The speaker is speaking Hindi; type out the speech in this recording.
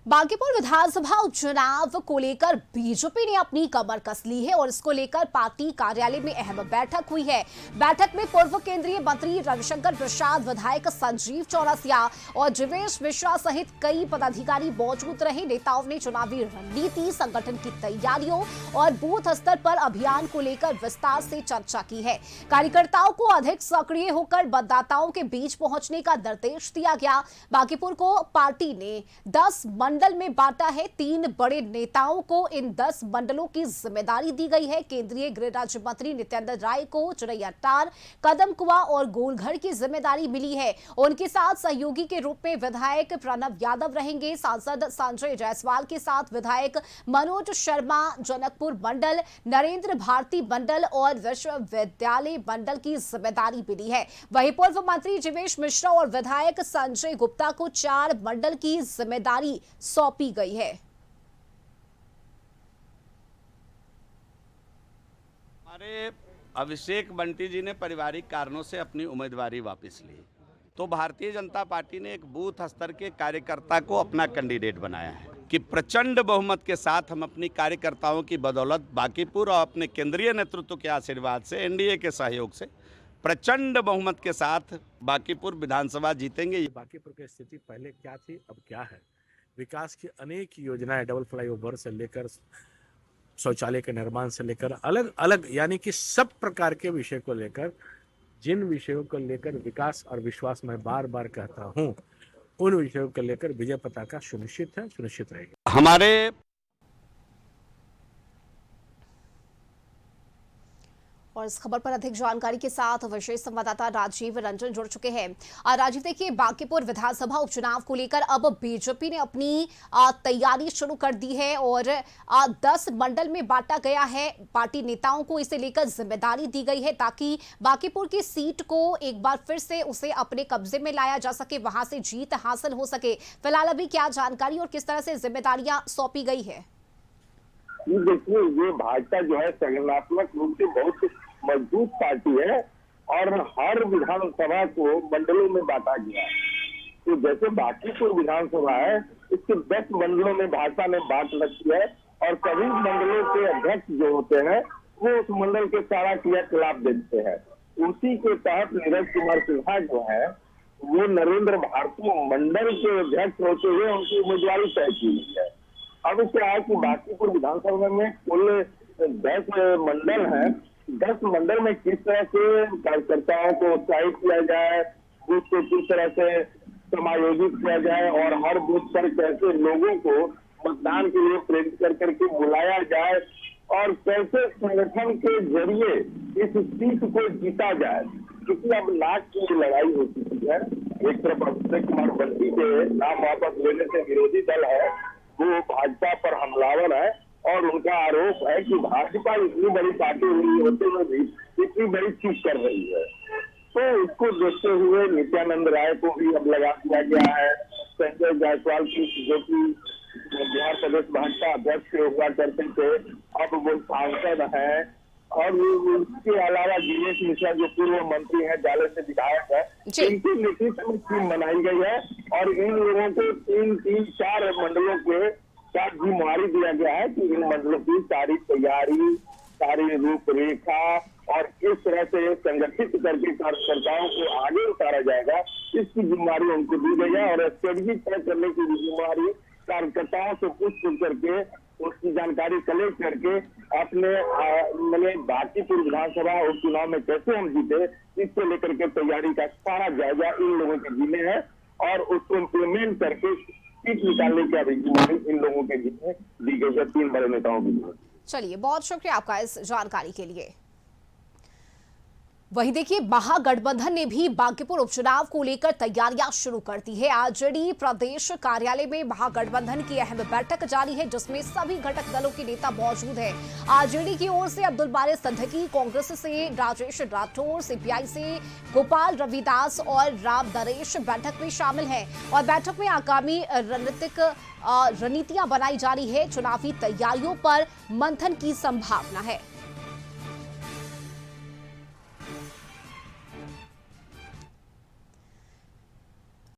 बांकीपुर विधानसभा उपचुनाव को लेकर बीजेपी ने अपनी कमर कस ली है और इसको लेकर पार्टी कार्यालय में अहम बैठक हुई है। बैठक में पूर्व केंद्रीय मंत्री रविशंकर प्रसाद, विधायक संजीव चौरसिया और जीवेश मिश्रा सहित कई पदाधिकारी मौजूद रहे। नेताओं ने चुनावी रणनीति, संगठन की तैयारियों और बूथ स्तर पर अभियान को लेकर विस्तार से चर्चा की है। कार्यकर्ताओं को अधिक सक्रिय होकर मतदाताओं के बीच पहुंचने का निर्देश दिया गया। बांकीपुर को पार्टी ने 10 मंडल में बांटा है। 3 बड़े नेताओं को इन 10 मंडलों की जिम्मेदारी दी गई है। केंद्रीय गृह राज्य मंत्री नित्यानंद राय को चिरैयाटार, कदम कुआं और गोलघर की जिम्मेदारी मिली है। उनके साथ सहयोगी के रूप में विधायक प्रणव यादव रहेंगे। सांसद संजय जायसवाल के साथ विधायक मनोज शर्मा जनकपुर मंडल, नरेंद्र भारती मंडल और विश्वविद्यालय मंडल की जिम्मेदारी मिली है। वहीं पूर्व मंत्री जीवेश मिश्रा और विधायक संजय गुप्ता को 4 मंडल की जिम्मेदारी सौंपी गई है। हमारे अभिषेक बंटी जी ने पारिवारिक कारणों से अपनी उम्मीदवारी वापस ली, तो भारतीय जनता पार्टी ने एक बूथ स्तर के कार्यकर्ता को अपना कैंडिडेट बनाया है कि प्रचंड बहुमत के साथ हम अपनी कार्यकर्ताओं की बदौलत बांकीपुर और अपने केंद्रीय नेतृत्व के आशीर्वाद से, एनडीए के सहयोग से प्रचंड बहुमत के साथ बांकीपुर विधानसभा जीतेंगे। बांकीपुर की स्थिति पहले क्या थी, अब क्या है। विकास की अनेक योजनाएं, डबल फ्लाईओवर से लेकर शौचालय के निर्माण से लेकर अलग अलग, यानी कि सब प्रकार के विषय को लेकर, जिन विषयों को लेकर विकास और विश्वास मैं बार बार कहता हूं, उन विषयों को लेकर विजय पताका सुनिश्चित है, सुनिश्चित रहेगी। हमारे और इस खबर पर अधिक जानकारी के साथ विशेष संवाददाता राजीव रंजन जुड़ चुके हैं। राजीव, देखिए, बांकीपुर विधानसभा उपचुनाव को लेकर अब बीजेपी ने अपनी तैयारी शुरू कर दी है और 10 मंडल में बांटा गया है। पार्टी नेताओं को इसे लेकर जिम्मेदारी दी गई है ताकि बांकीपुर की सीट को एक बार फिर से उसे अपने कब्जे में लाया जा सके, वहां से जीत हासिल हो सके। फिलहाल अभी क्या जानकारी और किस तरह से जिम्मेदारियां सौंपी गई है? देखिए, ये भाजपा जो है संगठनात्मक रूप से बहुत मजबूत पार्टी है और हर विधानसभा को मंडलों में बांटा गया है। तो जैसे बांकीपुर विधानसभा है, इसके 10 मंडलों में भाजपा ने बांट रखी है और सभी मंडलों के अध्यक्ष जो होते हैं वो उस मंडल के सारा क्रियाकलाप देखते हैं। उसी के तहत नीरज कुमार सिन्हा जो है वो नरेंद्र भारती मंडल के अध्यक्ष होते हुए उनकी उम्मीदवारी तय की हुई है। अब क्या है कि बांकीपुर विधानसभा में कुल 10 मंडल है। 10 मंडल में किस तरह से कार्यकर्ताओं को उत्साहित किया जाए, बूथ को किस तरह से समायोजित किया जाए और हर बूथ पर कैसे लोगों को मतदान के लिए प्रेरित कर करके बुलाया जाए और कैसे संगठन के जरिए इस सीट को जीता जाए, क्योंकि अब नाक की लड़ाई हो चुकी है। एक तरफ अभिषेक कुमार बंटी के नाम वापस लेने से विरोधी दल है वो भाजपा पर हमलावर है और उनका आरोप है कि भाजपा इतनी बड़ी पार्टी हुई होते हुए भी इतनी बड़ी चूक कर रही है। तो इसको देखते हुए नित्यानंद राय को भी अब लगा दिया गया है। संजय जायसवाल की, जो कि बिहार प्रदेश भाजपा अध्यक्ष हुआ करते थे, अब वो सांसद है। और इसके अलावा जीवेश मिश्रा जो पूर्व मंत्री है, जाले से विधायक है, इनकी नेतृत्व में टीम बनाई गई है और इन लोगों को 3-4 मंडलों के साथ जिम्मेवारी दिया गया है कि इन मंडलों की सारी तैयारी, सारी रूपरेखा और किस तरह से संगठित करके कार्यकर्ताओं को आगे उतारा जाएगा, इसकी जिम्मेवारी उनको दी गई है। और स्ट्रेटेजी तय करने की जिम्मेवारी कार्यकर्ताओं से पूछ करके उसकी जानकारी कलेक्ट करके अपने मैंने बांकीपुर विधानसभा उपचुनाव में कैसे हम जीते, इसको लेकर के तैयारी का सारा जायजा इन लोगों के जिम्मे है और उसको इम्प्लीमेंट करके सीट निकालने की जिम्मेदारी इन लोगों के जिम्मे दी गई है, 3 बड़े नेताओं की। चलिए, बहुत शुक्रिया आपका इस जानकारी के लिए। वहीं देखिए, महागठबंधन ने भी बांकीपुर उपचुनाव को लेकर तैयारियां शुरू कर दी है। आरजेडी प्रदेश कार्यालय में महागठबंधन की अहम बैठक जारी है जिसमें सभी घटक दलों के नेता मौजूद हैं। आरजेडी की ओर से अब्दुल बारी सिद्दीकी, कांग्रेस से राजेश राठौर, सीपीआई से गोपाल रविदास और राम नरेश बैठक में शामिल हैं और बैठक में आगामी रणनीतियां बनाई जा रही है। चुनावी तैयारियों पर मंथन की संभावना है।